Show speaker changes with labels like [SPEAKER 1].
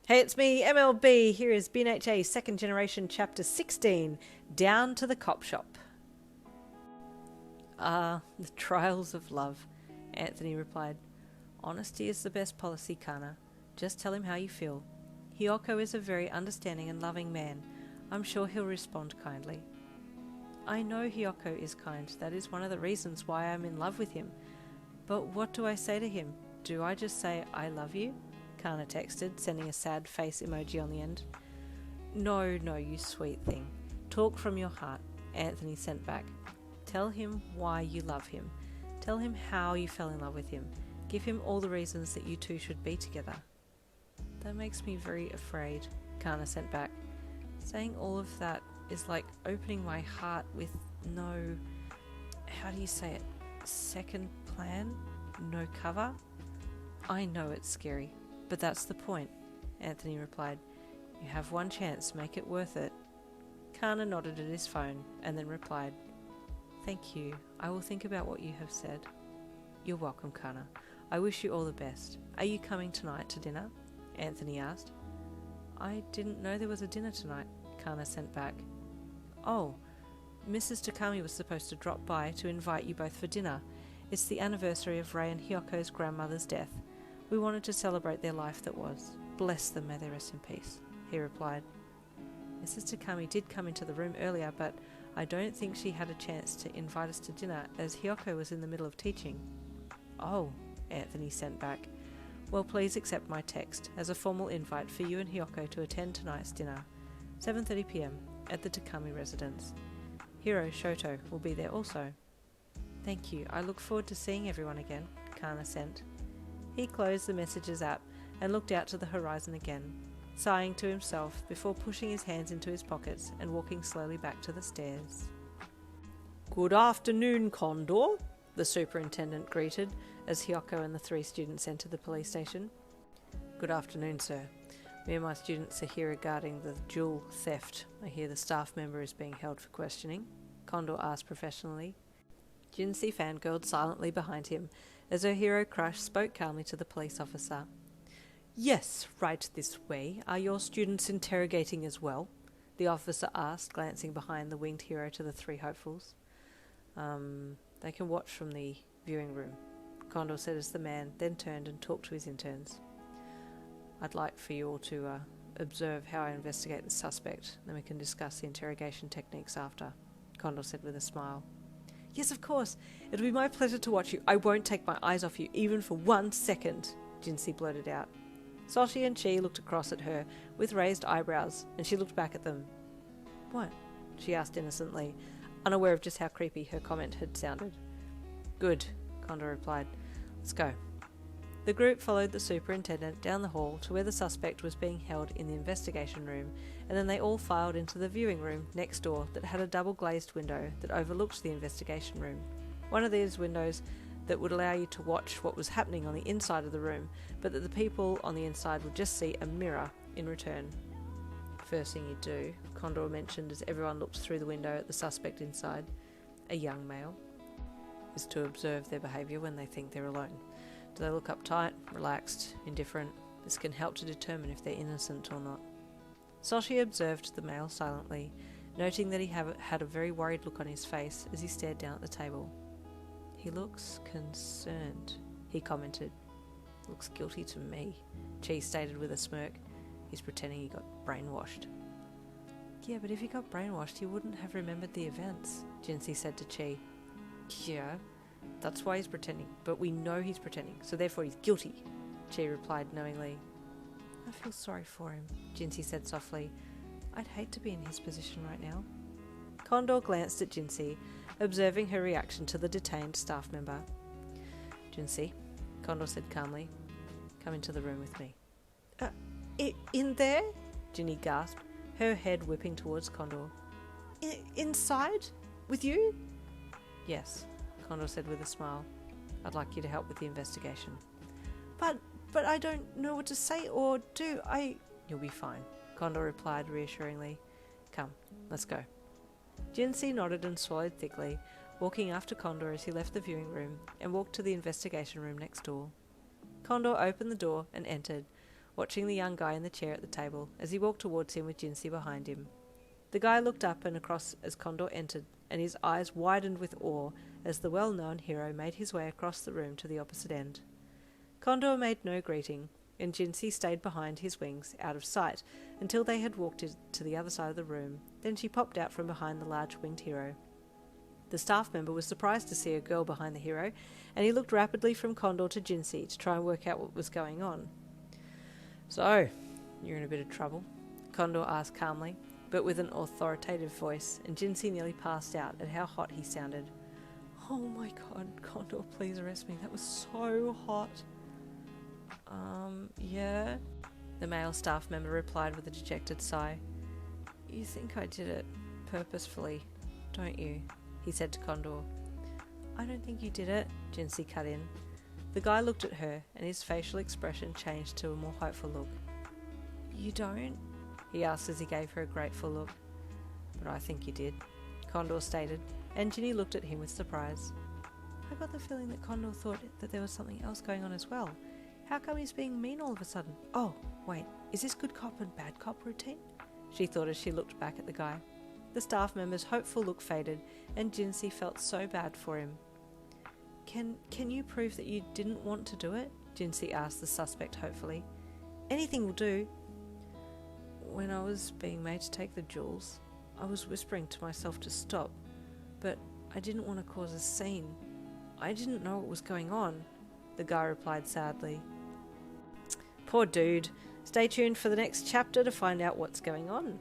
[SPEAKER 1] Hey, it's me, MLB. Here is BNHA Second Generation Chapter 16, Down to the Cop Shop. The trials of love, Anthony replied. Honesty is the best policy, Kana. Just tell him how you feel. Hiyoko is a very understanding and loving man. I'm sure he'll respond kindly. I know Hiyoko is kind. That is one of the reasons why I'm in love with him. But what do I say to him? Do I just say, I love you? Kana texted, sending a sad face emoji on the end. No, you sweet thing. Talk from your heart, Anthony sent back. Tell him why you love him. Tell him how you fell in love with him. Give him all the reasons that you two should be together. That makes me very afraid, Kana sent back. Saying all of that is like opening my heart with no, how do you say it, second plan? No cover? I know it's scary. But that's the point, Anthony replied. You have one chance, make it worth it. Kana nodded at his phone and then replied, Thank you, I will think about what you have said. You're welcome, Kana. I wish you all the best. Are you coming tonight to dinner? Anthony asked. I didn't know there was a dinner tonight, Kana sent back. Oh, Mrs. Takami was supposed to drop by to invite you both for dinner. It's the anniversary of Rei and Hiyoko's grandmother's death. We wanted to celebrate their life that was. Bless them, may they rest in peace, he replied. Mrs. Takami did come into the room earlier, but I don't think she had a chance to invite us to dinner as Hiyoko was in the middle of teaching. Oh, Anthony sent back. Well, please accept my text as a formal invite for you and Hiyoko to attend tonight's dinner, 7:30 p.m. at the Takami residence. Hiro Shoto will be there also. Thank you, I look forward to seeing everyone again, Kana sent. He closed the Messages app and looked out to the horizon again, sighing to himself before pushing his hands into his pockets and walking slowly back to the stairs. Good afternoon, Condor, the superintendent greeted as Hiyoko and the three students entered the police station. Good afternoon, sir. Me and my students are here regarding the jewel theft. I hear the staff member is being held for questioning, Condor asked professionally. Jinsei fangirled silently behind him as her hero crush spoke calmly to the police officer. Yes, right this way. Are your students interrogating as well? The officer asked, glancing behind the winged hero to the three hopefuls. They can watch from the viewing room, Condor said as the man then turned and talked to his interns. I'd like for you all to observe how I investigate the suspect, then we can discuss the interrogation techniques after, Condor said with a smile. Yes, of course. It'll be my pleasure to watch you. I won't take my eyes off you, even for 1 second, Jinsei blurted out. Soshi and Chi looked across at her with raised eyebrows, and she looked back at them. What? She asked innocently, unaware of just how creepy her comment had sounded. Good, Condor replied. Let's go. The group followed the superintendent down the hall to where the suspect was being held in the investigation room, and then they all filed into the viewing room next door that had a double-glazed window that overlooked the investigation room. One of these windows that would allow you to watch what was happening on the inside of the room, but that the people on the inside would just see a mirror in return. First thing you do, Condor mentioned as everyone looked through the window at the suspect inside, a young male, is to observe their behaviour when they think they're alone. Do they look uptight, relaxed, indifferent? This can help to determine if they're innocent or not. Soshi observed the male silently, noting that he had a very worried look on his face as he stared down at the table. He looks concerned, he commented. Looks guilty to me, Chi stated with a smirk. He's pretending he got brainwashed. Yeah, but if he got brainwashed, he wouldn't have remembered the events, Jinsei said to Chi. Yeah, that's why he's pretending, but we know he's pretending, so therefore he's guilty, Chi replied knowingly. I feel sorry for him, Jinsei said softly. I'd hate to be in his position right now. Condor glanced at Jinsei, observing her reaction to the detained staff member. Jinsei, Condor said calmly, come into the room with me. In there? Ginny gasped, her head whipping towards Condor. Inside? With you? Yes, Condor said with a smile. I'd like you to help with the investigation. But I don't know what to say or do. You'll be fine, Condor replied reassuringly. Come, let's go. Jinsei nodded and swallowed thickly, walking after Condor as he left the viewing room and walked to the investigation room next door. Condor opened the door and entered, watching the young guy in the chair at the table as he walked towards him with Jinsei behind him. The guy looked up and across as Kondo entered, and his eyes widened with awe as the well-known hero made his way across the room to the opposite end. Kondo made no greeting, and Jinsei stayed behind his wings, out of sight, until they had walked to the other side of the room. Then she popped out from behind the large winged hero. The staff member was surprised to see a girl behind the hero, and he looked rapidly from Kondo to Jinsei to try and work out what was going on. "So, you're in a bit of trouble?" Kondo asked calmly, but with an authoritative voice, and Jinsei nearly passed out at how hot he sounded. "Oh my god, Kondo, please arrest me. That was so hot." Yeah," the male staff member replied with a dejected sigh. "You think I did it purposefully, don't you?" he said to Kondo. "I don't think you did it," Jinsei cut in. The guy looked at her, and his facial expression changed to a more hopeful look. "You don't?" he asked as he gave her a grateful look. "But I think you did," Kondo stated, and Ginny looked at him with surprise. I got the feeling that Kondo thought that there was something else going on as well. How come he's being mean all of a sudden? Oh, wait, is this good cop and bad cop routine? She thought as she looked back at the guy. The staff member's hopeful look faded, and Jinsei felt so bad for him. Can you prove that you didn't want to do it?" Jinsei asked the suspect hopefully. "Anything will do." "When I was being made to take the jewels, I was whispering to myself to stop, but I didn't want to cause a scene. I didn't know what was going on," the guy replied sadly. "Poor dude. Stay tuned for the next chapter to find out what's going on."